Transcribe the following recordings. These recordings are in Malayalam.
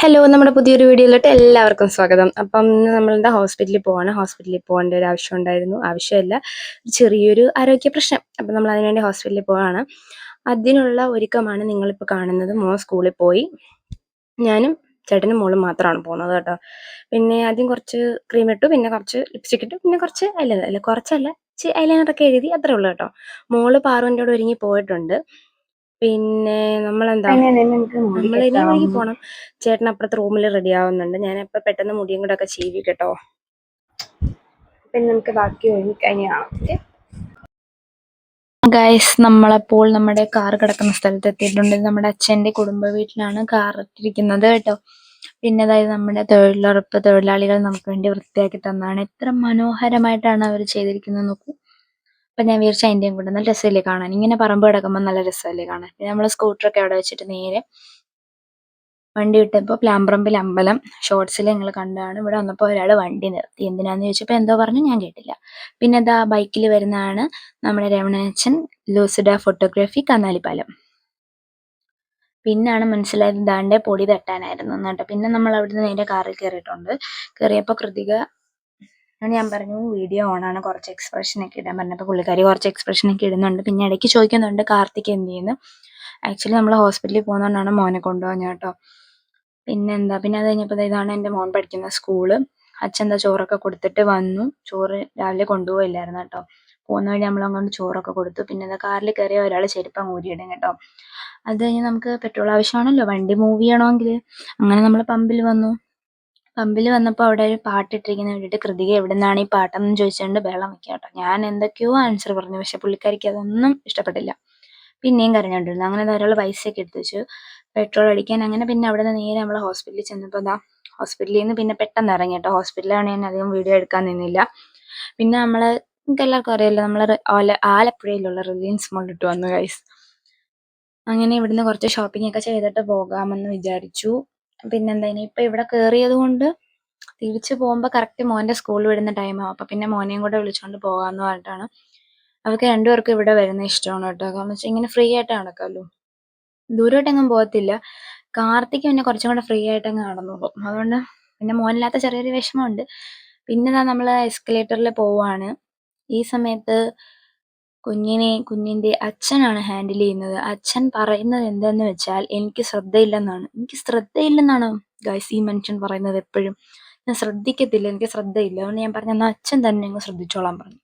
ഹലോ, നമ്മുടെ പുതിയൊരു വീഡിയോയിലോട്ട് എല്ലാവർക്കും സ്വാഗതം. അപ്പം ഇന്ന് നമ്മളുടെ ഹോസ്പിറ്റലിൽ പോവാണ്. ഹോസ്പിറ്റലിൽ പോകേണ്ട ഒരു ആവശ്യം ഉണ്ടായിരുന്നു. ആവശ്യമല്ല, ചെറിയൊരു ആരോഗ്യ പ്രശ്നം. അപ്പം നമ്മൾ അതിനുവേണ്ടി ഹോസ്പിറ്റലിൽ പോവാണ്. അതിനുള്ള ഒരുക്കമാണ് നിങ്ങളിപ്പോൾ കാണുന്നത്. മോൻ സ്കൂളിൽ പോയി. ഞാനും ചേട്ടനും മോളും മാത്രമാണ് പോകുന്നത് കേട്ടോ. പിന്നെ ആദ്യം കുറച്ച് ക്രീം ഇട്ടു, പിന്നെ കുറച്ച് ലിപ്സ്റ്റിക് ഇട്ടു, പിന്നെ കുറച്ച് കുറച്ചല്ല ഐലൈനറൊക്കെ എഴുതി, അത്രേ ഉള്ളൂ കേട്ടോ. മോള് പാറുവിൻ്റെ കൂടെ ഒരുങ്ങി പോയിട്ടുണ്ട്. പിന്നെ നമ്മളിനി ഒരുങ്ങി പോണം. ചേട്ടൻ അപ്പുറത്തെ റൂമിൽ റെഡി ആവുന്നുണ്ട്. ഞാനപ്പോൾ പെട്ടെന്ന് മുടിയും കൂടെ ഒക്കെ ചീവി കേട്ടോ. പിന്നെ നമുക്ക് ബാക്കി ഒരുങ്ങി കഴിഞ്ഞാണ്. ഗൈസ്, നമ്മളപ്പോൾ നമ്മുടെ കാർ കിടക്കുന്ന സ്ഥലത്ത് എത്തിയിട്ടുണ്ട്. നമ്മുടെ അച്ഛൻ്റെ കുടുംബ വീട്ടിലാണ് കാർ ഇട്ടിരിക്കുന്നത് കേട്ടോ. പിന്നെ അതായത് നമ്മുടെ തൊഴിലുറപ്പ് തൊഴിലാളികൾ നമുക്ക് വേണ്ടി വൃത്തിയാക്കി തന്നാണ്. എത്ര മനോഹരമായിട്ടാണ് അവർ ചെയ്തിരിക്കുന്നത് നോക്കൂ. അപ്പം ഞാൻ വിചാരിച്ചു അതിൻ്റെയും കൂടെ നല്ല രസമല്ലേ കാണാൻ. ഇങ്ങനെ പറമ്പ് കിടക്കുമ്പോൾ നല്ല രസമല്ലേ കാണാൻ. പിന്നെ നമ്മൾ സ്കൂട്ടറൊക്കെ അവിടെ വെച്ചിട്ട് നേരെ വണ്ടി വിട്ടപ്പോൾ പ്ലാമ്പറമ്പിൽ അമ്പലം ഷോർട്സിൽ ഞങ്ങൾ കണ്ടതാണ്. ഇവിടെ വന്നപ്പോൾ ഒരാൾ വണ്ടി നിർത്തി. എന്തിനാന്ന് ചോദിച്ചപ്പോൾ എന്തോ പറഞ്ഞു, ഞാൻ കേട്ടില്ല. പിന്നെ അതാ ബൈക്കിൽ വരുന്നതാണ് നമ്മുടെ രമണാച്ചൻ ലൂസിഡ ഫോട്ടോഗ്രാഫി കന്നാലിപ്പാലം. പിന്നാണ് മനസ്സിലായത് ദാണ്ടെ പൊടി തട്ടാനായിരുന്നു എന്നിട്ട്. പിന്നെ നമ്മൾ അവിടുന്ന് നേരെ കാറിൽ കയറിയിട്ടുണ്ട്. കയറിയപ്പോൾ കൃതിക ഞാൻ പറഞ്ഞു വീഡിയോ ഓണാണ്, കുറച്ച് എക്സ്പ്രഷനൊക്കെ ഇടാൻ പറഞ്ഞപ്പോൾ പുള്ളിക്കാരി കുറച്ച് എക്സ്പ്രഷനൊക്കെ ഇടുന്നുണ്ട്. പിന്നെ ഇടയ്ക്ക് ചോദിക്കുന്നുണ്ട് കാർത്തിക് എന്ത് ചെയ്യുന്നു. ആക്ച്വലി നമ്മൾ ഹോസ്പിറ്റലിൽ പോകുന്നതുകൊണ്ടാണ് മോനെ കൊണ്ടുപോകുന്നത് കേട്ടോ. പിന്നെന്താ, പിന്നെ അത് കഴിഞ്ഞപ്പോൾ ഇതാണ് എൻ്റെ മോൻ പഠിക്കുന്ന സ്കൂള്. അച്ഛൻ എന്താ ചോറൊക്കെ കൊടുത്തിട്ട് വന്നു. ചോറ് രാവിലെ കൊണ്ടുപോയില്ലായിരുന്നു കേട്ടോ. പോകുന്ന വഴി നമ്മളങ്ങോട്ട് ചോറൊക്കെ കൊടുത്തു. പിന്നെ എന്താ കാറിൽ കയറിയ ഒരാൾ ചെരുപ്പം ഊരിയിടും കേട്ടോ. അത് കഴിഞ്ഞ് നമുക്ക് പെട്രോൾ ആവശ്യമാണല്ലോ, വണ്ടി മൂവ് ചെയ്യണമെങ്കിൽ. അങ്ങനെ നമ്മൾ പമ്പിൽ വന്നു. പമ്പിൽ വന്നപ്പോൾ അവിടെ ഒരു പാട്ടിട്ടിരിക്കുന്ന വേണ്ടിയിട്ട് കൃതിക എവിടെ നിന്നാണ് ഈ പാട്ടെന്ന് ചോദിച്ചുകൊണ്ട് ബഹളം വയ്ക്കുക കേട്ടോ. ഞാൻ എന്തൊക്കെയോ ആൻസർ പറഞ്ഞു, പക്ഷെ പുള്ളിക്കാരിക്ക് അതൊന്നും ഇഷ്ടപ്പെട്ടില്ല. പിന്നെയും കരഞ്ഞോണ്ടിരുന്നു. അങ്ങനെ ഒരാൾ പൈസയൊക്കെ എടുത്ത് വെച്ചു പെട്രോൾ അടിക്കാൻ. അങ്ങനെ പിന്നെ അവിടെ നിന്ന് നേരെ നമ്മൾ ഹോസ്പിറ്റലിൽ ചെന്നപ്പോൾ ഹോസ്പിറ്റലിൽ നിന്ന് പിന്നെ പെട്ടെന്ന് ഇറങ്ങി കേട്ടോ. ഹോസ്പിറ്റലാണ്, ഞാൻ അധികം വീഡിയോ എടുക്കാൻ നിന്നില്ല. പിന്നെ നിങ്ങൾക്ക് എല്ലാവർക്കും അറിയാമല്ലോ, നമ്മൾ ആലപ്പുഴയിലുള്ള റിലയൻസ് മോളിലിട്ട് വന്നു ഗൈസ്. അങ്ങനെ ഇവിടുന്ന് കുറച്ച് ഷോപ്പിംഗ് ഒക്കെ ചെയ്തിട്ട് പോകാമെന്ന് വിചാരിച്ചു. പിന്നെന്താ, ഇനിയിപ്പോൾ ഇവിടെ കയറിയത് കൊണ്ട് തിരിച്ചു പോകുമ്പോൾ കറക്റ്റ് മോൻ്റെ സ്കൂൾ വിടുന്ന ടൈമാവും. അപ്പം പിന്നെ മോനെയും കൂടെ വിളിച്ചുകൊണ്ട് പോകാമെന്ന് പറഞ്ഞിട്ടാണ്. അവർക്ക് രണ്ടുപേർക്കും ഇവിടെ വരുന്ന ഇഷ്ടമാണ് കേട്ടോ. കാരണം വെച്ചാൽ ഇങ്ങനെ ഫ്രീ ആയിട്ട് നടക്കാമല്ലോ, ദൂരോട്ടെങ്ങും പോകത്തില്ല. കാർത്തിക് പിന്നെ കുറച്ചും കൂടെ ഫ്രീ ആയിട്ട് അങ്ങ് നടന്നു പോകും. അതുകൊണ്ട് പിന്നെ മോനില്ലാത്ത ചെറിയൊരു വിഷമമുണ്ട്. പിന്നെ നമ്മൾ എസ്കലേറ്ററിൽ പോവാണ്. ഈ സമയത്ത് കുഞ്ഞിൻ്റെ അച്ഛനാണ് ഹാൻഡിൽ ചെയ്യുന്നത്. അച്ഛൻ പറയുന്നത് എന്താന്ന് വെച്ചാൽ എനിക്ക് ശ്രദ്ധയില്ലെന്നാണ് ഗൈസ് ഈ മനുഷ്യൻ പറയുന്നത് എപ്പോഴും. ഞാൻ ശ്രദ്ധിക്കത്തില്ല, എനിക്ക് ശ്രദ്ധയില്ല. അതുകൊണ്ട് ഞാൻ പറഞ്ഞു എന്നാൽ അച്ഛൻ തന്നെ അങ്ങ് ശ്രദ്ധിച്ചോളാൻ പറഞ്ഞു.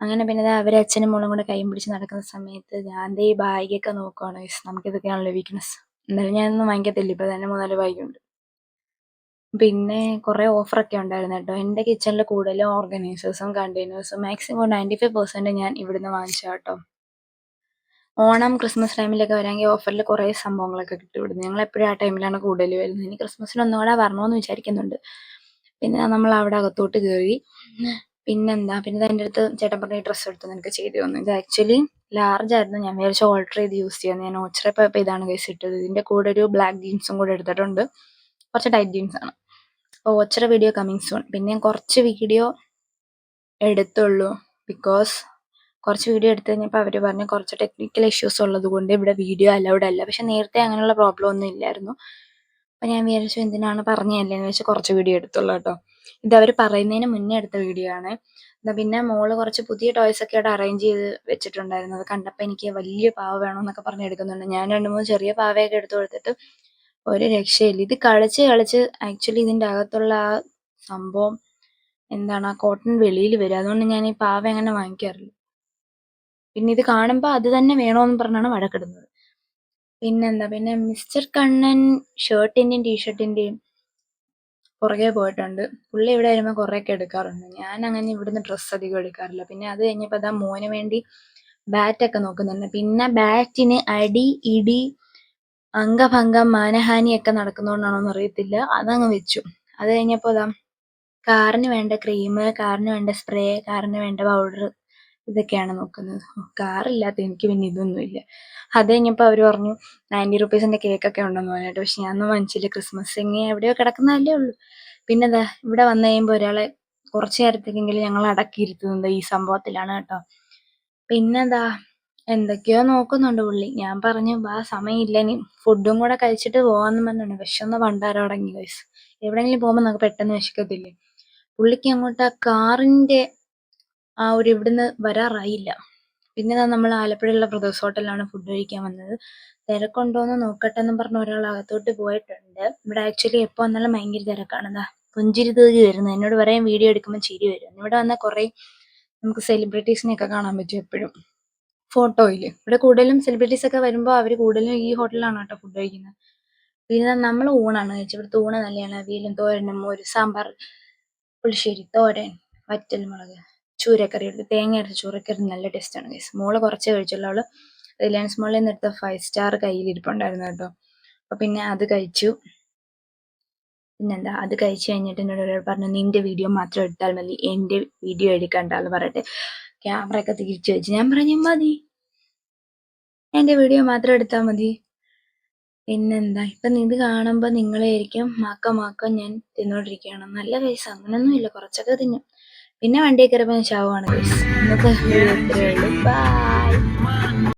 അങ്ങനെ പിന്നെ അവർ അച്ഛനും മോളും കൂടെ കൈയും പിടിച്ച് നടക്കുന്ന സമയത്ത് ഞാൻ ഈ ബാഗൊക്കെ നോക്കുവാണ്. നമുക്കിതൊക്കെയാണല്ലോ വീക്ക്നെസ്. എന്നാലും ഞാനൊന്നും വാങ്ങിക്കത്തില്ല, ഇപ്പോൾ തന്നെ 3-4 ബാഗുണ്ട്. പിന്നെ കുറേ ഓഫറൊക്കെ ഉണ്ടായിരുന്നു കേട്ടോ. എൻ്റെ കിച്ചണിൽ കൂടുതലും ഓർഗനൈസേഴ്സും കണ്ടെയ്നേഴ്സും മാക്സിമം 95% ഞാൻ ഇവിടുന്ന് വാങ്ങിച്ച കേട്ടോ. ഓണം ക്രിസ്മസ് ടൈമിലൊക്കെ വരാമെങ്കിൽ ഓഫറിൽ കുറേ സംഭവങ്ങളൊക്കെ കിട്ടും ഇവിടുന്ന്. ഞങ്ങളെപ്പോഴും ആ ടൈമിലാണ് കൂടുതൽ വരുന്നത്. ഇനി ക്രിസ്മസിന് ഒന്നുകൂടെ വരണമെന്ന് വിചാരിക്കുന്നുണ്ട്. പിന്നെ നമ്മൾ അവിടെ അകത്തോട്ട് കയറി. പിന്നെന്താ, പിന്നെ എൻ്റെ അടുത്ത് ചേട്ടൻ പറഞ്ഞ ഡ്രസ്സ് എടുത്ത് നിനക്ക് ചെയ്തു തന്നു. ഇത് ആക്ച്വലി ലാർജ് ആയിരുന്നു. ഞാൻ വിചാരിച്ചു ഓൾട്ടർ ചെയ്ത് യൂസ് ചെയ്യാൻ. ഞാൻ ഓച്ചറ പോയപ്പോൾ ഇതാണ് കേസ് ഇട്ടത്. ഇതിൻ്റെ കൂടെ ഒരു ബ്ലാക്ക് ജീൻസും കൂടെ എടുത്തിട്ടുണ്ട്. കുറച്ച് ടൈറ്റ് ജീൻസാണ്. അപ്പോൾ ഓച്ചറ വീഡിയോ കമ്മിങ് സൂൺ. പിന്നെ ഞാൻ കുറച്ച് വീഡിയോ എടുത്തുള്ളൂ. ബിക്കോസ് കുറച്ച് വീഡിയോ എടുത്തു കഴിഞ്ഞപ്പോൾ അവർ പറഞ്ഞു കുറച്ച് ടെക്നിക്കൽ ഇഷ്യൂസ് ഉള്ളത് കൊണ്ട് ഇവിടെ വീഡിയോ അലൗഡ് അല്ല. പക്ഷെ നേരത്തെ അങ്ങനെയുള്ള പ്രോബ്ലം ഒന്നും ഇല്ലായിരുന്നു. അപ്പം ഞാൻ വിചാരിച്ചു എന്തിനാണ് പറഞ്ഞതല്ലേ എന്ന് വെച്ച് കുറച്ച് വീഡിയോ എടുത്തുള്ളൂ കേട്ടോ. ഇത് അവർ പറയുന്നതിന് മുന്നേ എടുത്ത വീഡിയോ ആണ്. പിന്നെ മോള് കുറച്ച് പുതിയ ടോയ്സ് ഒക്കെ അവിടെ അറേഞ്ച് ചെയ്ത് വെച്ചിട്ടുണ്ടായിരുന്നു. അത് കണ്ടപ്പോൾ എനിക്ക് വലിയ പാവ വേണമെന്നൊക്കെ പറഞ്ഞ് എടുക്കുന്നുണ്ട്. ഞാൻ 2-3 ചെറിയ പാവയൊക്കെ എടുത്തു കൊടുത്തിട്ട് ഒരു രക്ഷയില്ല. ഇത് കളിച്ച് ആക്ച്വലി ഇതിൻ്റെ അകത്തുള്ള ആ സംഭവം എന്താണ്, ആ കോട്ടൺ വെളിയിൽ വരും. അതുകൊണ്ട് ഞാൻ ഈ പാവ അങ്ങനെ വാങ്ങിക്കാറില്ല. പിന്നെ ഇത് കാണുമ്പോൾ അത് തന്നെ വേണമെന്ന് പറഞ്ഞാണ് വഴക്കിടുന്നത്. പിന്നെന്താ, പിന്നെ മിസ്റ്റർ കണ്ണൻ ഷർട്ടിൻ്റെയും ടീഷർട്ടിൻ്റെയും പുറകെ പോയിട്ടുണ്ട്. പുള്ളി ഇവിടെ വരുമ്പോൾ കുറേയൊക്കെ എടുക്കാറുണ്ട്. ഞാൻ അങ്ങനെ ഇവിടുന്ന് ഡ്രസ്സ് അധികം എടുക്കാറില്ല. പിന്നെ അത് കഴിഞ്ഞപ്പോൾ അതാ മോന് വേണ്ടി ബാറ്റൊക്കെ നോക്കുന്നുണ്ട്. പിന്നെ ബാറ്റിന് അടി ഇടി അംഗഭംഗം മാനഹാനിയൊക്കെ നടക്കുന്നതുകൊണ്ടാണോന്ന് അറിയത്തില്ല, അതങ്ങ് വെച്ചു. അത് കഴിഞ്ഞപ്പോൾ അതാ കാറിന് വേണ്ട ക്രീം, കാറിന് വേണ്ട സ്പ്രേ, കാറിന് വേണ്ട പൗഡർ, ഇതൊക്കെയാണ് നോക്കുന്നത്. കാറില്ലാത്ത എനിക്ക് പിന്നെ ഇതൊന്നുമില്ല. അത് കഴിഞ്ഞപ്പോൾ അവർ പറഞ്ഞു 90 റുപ്പീസിൻ്റെ കേക്കൊക്കെ ഉണ്ടെന്ന് പറഞ്ഞിട്ട്. പക്ഷെ ഞാനൊന്നും വാങ്ങിച്ചില്ല. ക്രിസ്മസ് എങ്ങനെ എവിടെയോ കിടക്കുന്നതല്ലേ ഉള്ളൂ. പിന്നെ എന്താ ഇവിടെ വന്നു കഴിയുമ്പോൾ ഒരാളെ കുറച്ച് നേരത്തേക്കെങ്കിലും ഞങ്ങൾ അടക്കിയിരുത്തുന്നത് ഈ സംഭവത്തിലാണ് കേട്ടോ. പിന്നെന്താ എന്തൊക്കെയോ നോക്കുന്നുണ്ട് പുള്ളി. ഞാൻ പറഞ്ഞു വാ സമയമില്ല, ഇനി ഫുഡും കൂടെ കഴിച്ചിട്ട് പോവാന്ന് പറഞ്ഞിട്ടുണ്ട്. വിശന്ന് പണ്ടാരം അടങ്ങി ഗൈസ്. എവിടെയെങ്കിലും പോകുമ്പോൾ നമുക്ക് പെട്ടെന്ന് വിശക്കത്തില്ലേ. പുള്ളിക്ക് അങ്ങോട്ട് ആ കാറിന്റെ ആ ഒരു ഇവിടുന്ന് വരാറായില്ല. പിന്നെ നമ്മൾ ആലപ്പുഴയുള്ള പ്രദോസ് ഹോട്ടലിലാണ് ഫുഡ് കഴിക്കാൻ വന്നത്. തിരക്കുണ്ടോന്ന് നോക്കട്ടെ എന്ന് പറഞ്ഞ ഒരാൾ അകത്തോട്ട് പോയിട്ടുണ്ട്. ഇവിടെ ആക്ച്വലി എപ്പോൾ വന്നാലും ഭയങ്കര തിരക്കാണ്. പുഞ്ചിരി തൂകി വരുന്നു. എന്നോട് പറയാൻ വീഡിയോ എടുക്കുമ്പോൾ ചിരി വരും. ഇവിടെ വന്നാൽ കുറേ നമുക്ക് സെലിബ്രിറ്റീസിനെയൊക്കെ കാണാൻ പറ്റും എപ്പോഴും ഫോട്ടോയിൽ. ഇവിടെ കൂടുതലും സെലിബ്രിറ്റീസ് ഒക്കെ വരുമ്പോൾ അവർ കൂടുതലും ഈ ഹോട്ടലിലാണ് കേട്ടോ ഫുഡ് കഴിക്കുന്നത്. പിന്നെ നമ്മൾ ഊണാണ് കഴിച്ചത്. ഇവിടുത്തെ ഊണ് നല്ലതാണ്. അവിയലും തോരനും മോര് സാമ്പാർ പുളിശ്ശേരി തോരൻ വറ്റൽ മുളക് ചൂരക്കറി എടുത്ത് തേങ്ങ അരച്ച ചൂരക്കറി നല്ല ടേസ്റ്റാണ് ഗൈസ്. മോള് കുറച്ചേ കഴിച്ചുള്ളൂ. അവള് റിലയൻസ് മോളിൽ നിന്ന് എടുത്ത 5 സ്റ്റാർ കയ്യിലിരിപ്പുണ്ടായിരുന്നു കേട്ടോ. അപ്പൊ പിന്നെ അത് കഴിച്ചു. പിന്നെന്താ, അത് കഴിച്ചു കഴിഞ്ഞിട്ട് എന്നോട് ഒരാൾ പറഞ്ഞു നിന്റെ വീഡിയോ മാത്രം എടുത്താൽ മതി, എൻ്റെ വീഡിയോ എടുക്കണ്ടെന്ന് പറഞ്ഞിട്ട് ക്യാമറ ഒക്കെ തിരിച്ചു വെച്ച്. ഞാൻ പറഞ്ഞു മതി, എൻ്റെ വീഡിയോ മാത്രം എടുത്താൽ മതി. പിന്നെന്താ, ഇപ്പം ഇത് കാണുമ്പോൾ നിങ്ങളായിരിക്കും മാക്ക ഞാൻ തിന്നോണ്ടിരിക്കുകയാണ്. നല്ല പൈസ അങ്ങനൊന്നും ഇല്ല, കുറച്ചൊക്കെ തിന്നും. പിന്നെ വണ്ടിയിൽ കയറിയപ്പോൾ ഞാൻ ശവമാണ് ഗൈസ്. ഇന്നത്തെ വീഡിയോ ഇത്രയേ ഉള്ളൂ. ബൈ.